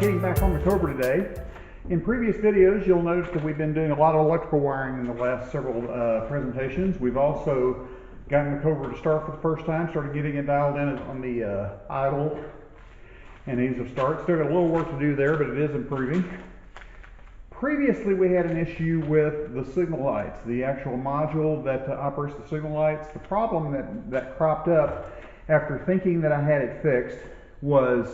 getting back on the Cobra today. In previous videos, you'll notice that we've been doing a lot of electrical wiring in the last several presentations. We've also gotten the Cobra to start for the first time, started getting it dialed in on the idle and ease of start. Still got a little work to do there, but it is improving. Previously, we had an issue with the signal lights, the actual module that operates the signal lights. The problem that cropped up after thinking that I had it fixed was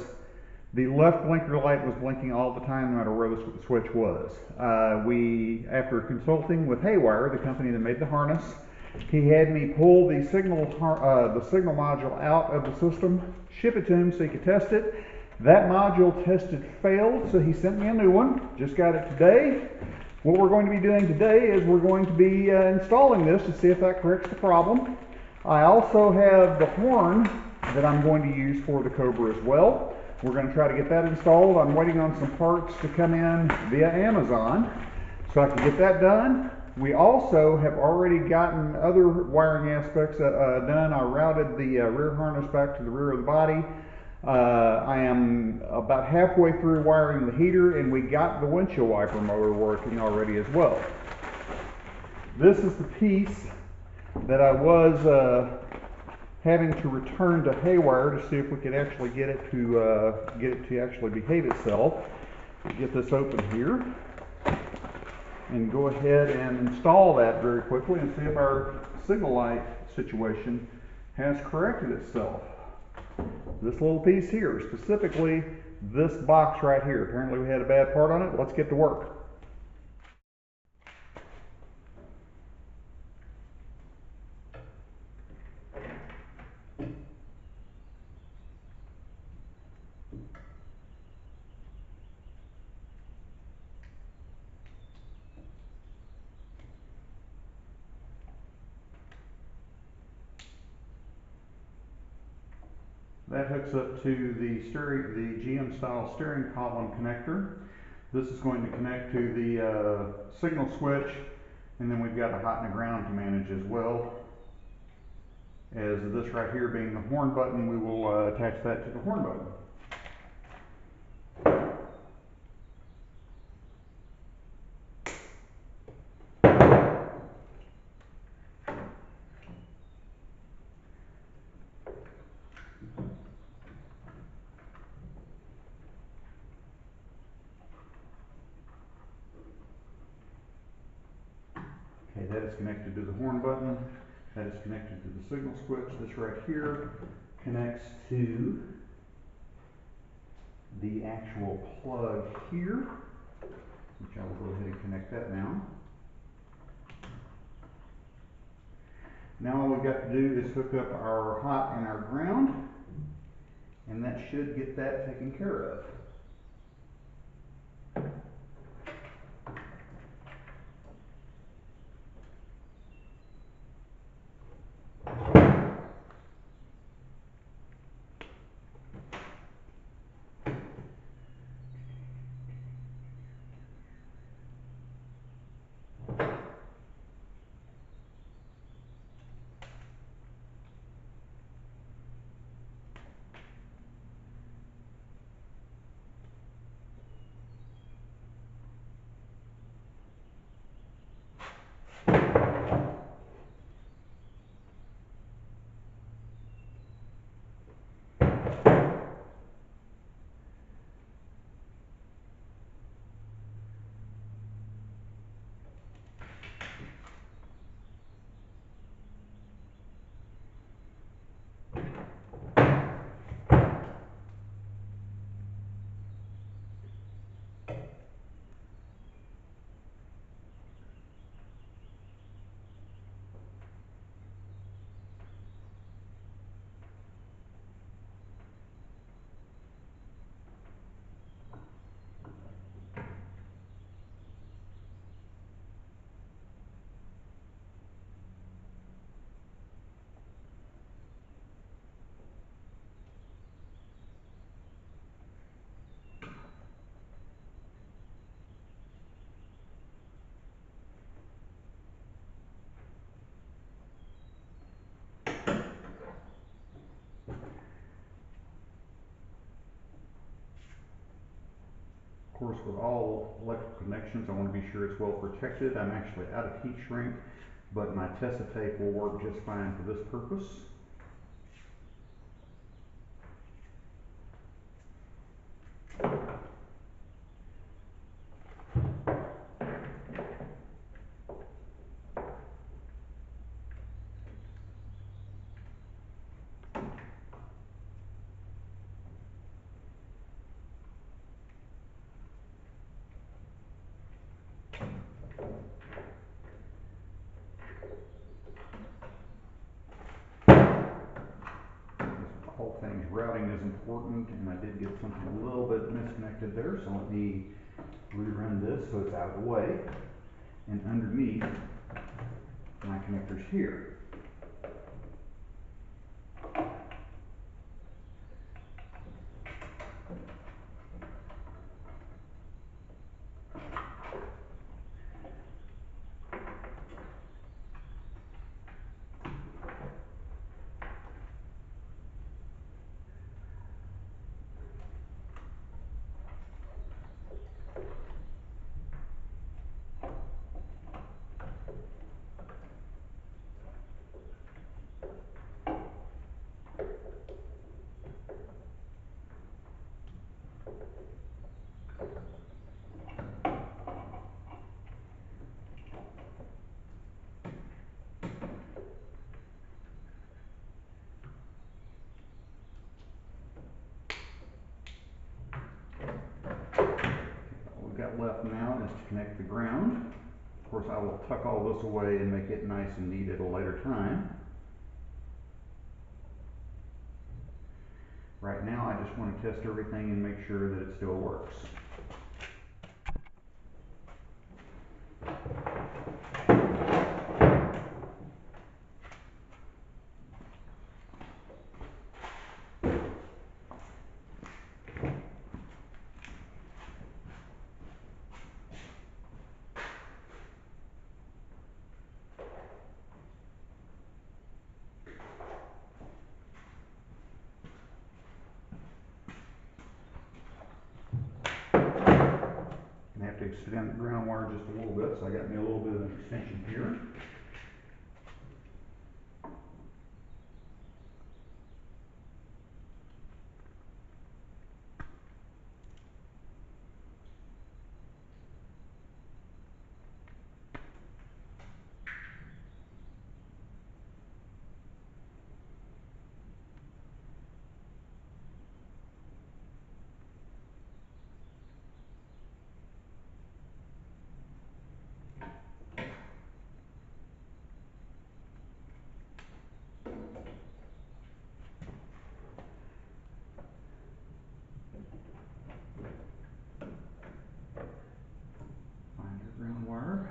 the left blinker light was blinking all the time, no matter where the switch was. After consulting with Haywire, the company that made the harness, he had me pull the signal module out of the system, ship it to him so he could test it. That module tested failed, so he sent me a new one. Just got it today. What we're going to be doing today is we're going to be installing this to see if that corrects the problem. I also have the horn that I'm going to use for the Cobra as well. We're going to try to get that installed. I'm waiting on some parts to come in via Amazon so I can get that done. We also have already gotten other wiring aspects done. I routed the rear harness back to the rear of the body. I am about halfway through wiring the heater, and we got the windshield wiper motor working already as well. This is the piece that I was having to return to Haywire to see if we could actually get it to actually behave itself. Get this open here and go ahead and install that very quickly and see if our signal light situation has corrected itself. This little piece here, specifically this box right here. Apparently we had a bad part on it. Let's get to work. That hooks up to the GM style steering column connector. This is going to connect to the signal switch, and then we've got a hot and a ground to manage as well. As this right here being the horn button, we will attach that to the horn button. Okay, that is connected to the horn button. That is connected to the signal switch. This right here connects to the actual plug here, which I will go ahead and connect that now. Now all we've got to do is hook up our hot and our ground, and that should get that taken care of. course, with all electrical connections, I want to be sure it's well protected. I'm actually out of heat shrink, but my Tessa tape will work just fine for this purpose. Whole thing's routing is important, and I did get something a little bit misconnected there, so let me rerun this so it's out of the way. And underneath my connectors here. All we've got left now is to connect the ground. Of course, I will tuck all this away and make it nice and neat at a later time. Right now, I just want to test everything and make sure that it still works. I have to extend the ground wire just a little bit, so I got me a little bit of an extension here. Find your ground wire.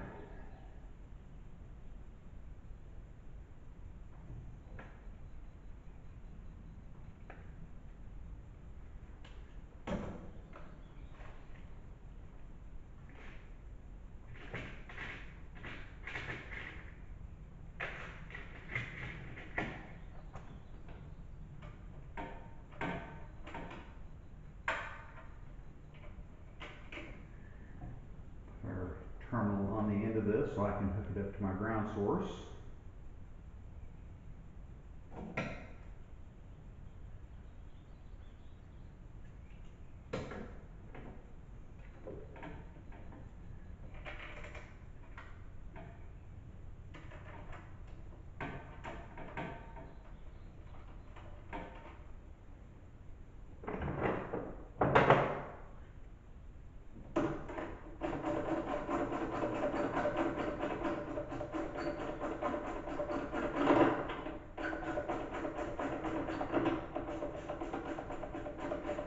Our terminal on the end of this so I can hook it up to my ground source.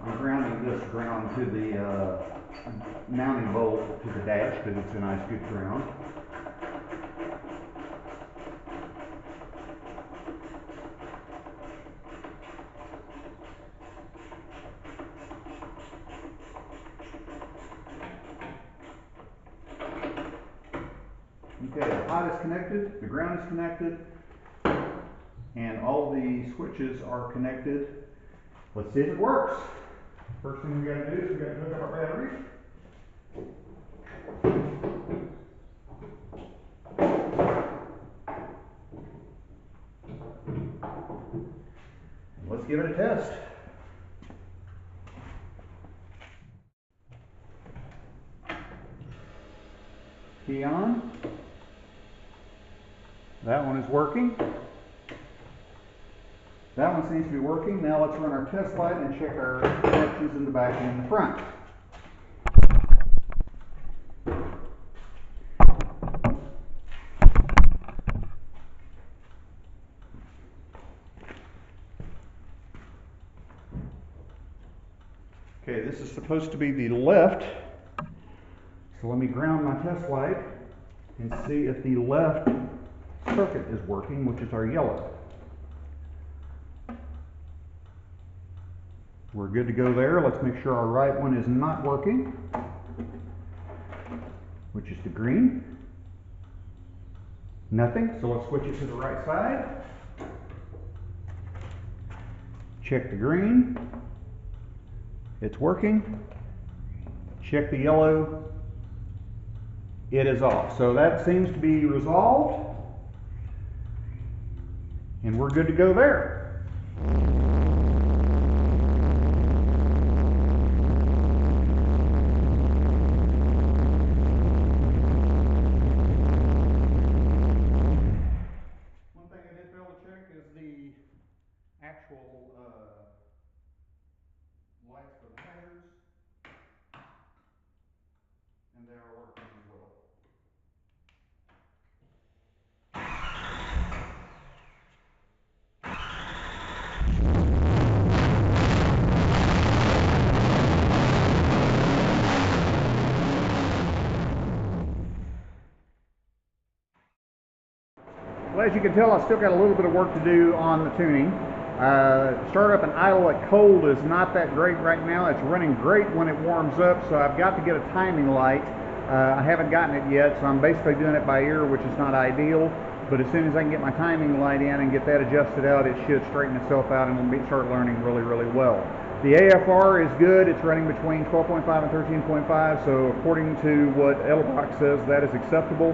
I'm grounding this ground to the mounting bolt to the dash because it's a nice good ground. Okay, the hot is connected, the ground is connected, and all the switches are connected. Let's see if it works. First thing we got to do is we got to hook up our batteries. give it a test. Key on. That one is working. That one seems to be working. Now let's run our test light and check our connections in the back and in the front. Okay, this is supposed to be the left, so let me ground my test light and see if the left circuit is working, which is our yellow. We're good to go there. Let's make sure our right one is not working, which is the green. Nothing, so let's switch it to the right side. Check the green. It's working. Check the yellow. It is off. So that seems to be resolved. And we're good to go there. One thing I did fail to check is the actual lights for the tires, and they are working as well. Well, as you can tell, I still got a little bit of work to do on the tuning. Start up and idle at cold is not that great right now. It's running great when it warms up, so I've got to get a timing light. I haven't gotten it yet, so I'm basically doing it by ear, which is not ideal. But as soon as I can get my timing light in and get that adjusted out, it should straighten itself out and we'll start learning really, really well. The AFR is good. It's running between 12.5 and 13.5, so according to what Elbox says, that is acceptable.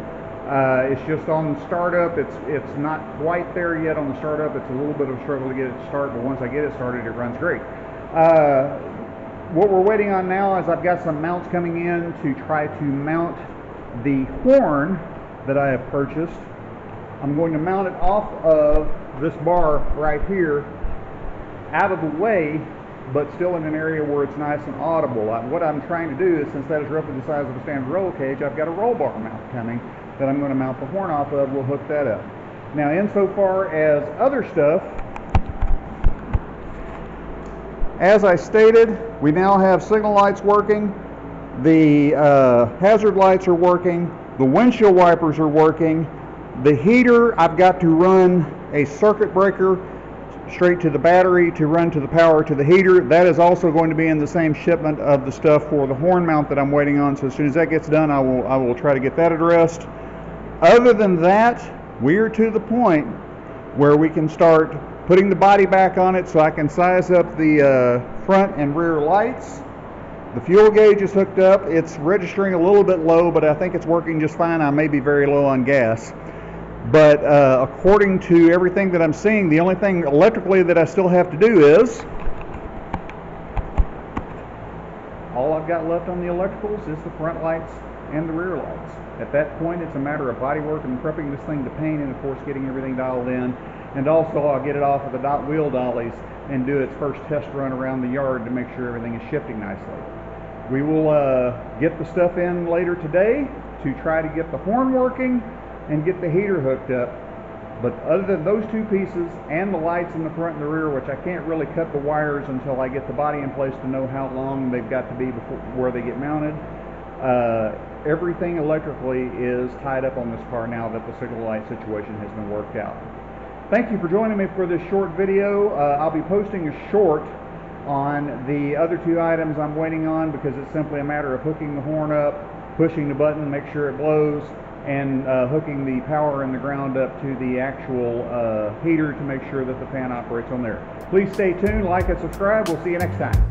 It's just on startup, it's not quite there yet on the startup. It's a little bit of a struggle to get it to start, but once I get it started, it runs great. What we're waiting on now is I've got some mounts coming in to try to mount the horn that I have purchased. I'm going to mount it off of this bar right here, out of the way, but still in an area where it's nice and audible. What I'm trying to do is, since that is roughly the size of a standard roll cage, I've got a roll bar mount coming that I'm going to mount the horn off of. We'll hook that up. Now, insofar as other stuff, as I stated, we now have signal lights working, the hazard lights are working, the windshield wipers are working, the heater, I've got to run a circuit breaker straight to the battery to run to the power to the heater. That is also going to be in the same shipment of the stuff for the horn mount that I'm waiting on. So as soon as that gets done, I will try to get that addressed. Other than that, we are to the point where we can start putting the body back on it so I can size up the front and rear lights. The fuel gauge is hooked up. It's registering a little bit low, but I think it's working just fine. I may be very low on gas. But according to everything that I'm seeing, the only thing electrically that I still have to do is, all I've got left on the electricals is the front lights and the rear lights. At that point, it's a matter of body work and prepping this thing to paint, and of course getting everything dialed in. And also I'll get it off of the wheel dollies and do its first test run around the yard to make sure everything is shifting nicely. We will get the stuff in later today to try to get the horn working and get the heater hooked up. But other than those two pieces and the lights in the front and the rear, which I can't really cut the wires until I get the body in place to know how long they've got to be before where they get mounted, everything electrically is tied up on this car now that the signal light situation has been worked out. Thank you for joining me for this short video. I'll be posting a short on the other two items I'm waiting on, because it's simply a matter of hooking the horn up, pushing the button, make sure it blows, and hooking the power and the ground up to the actual heater to make sure that the fan operates on there. Please stay tuned, like and subscribe. We'll see you next time.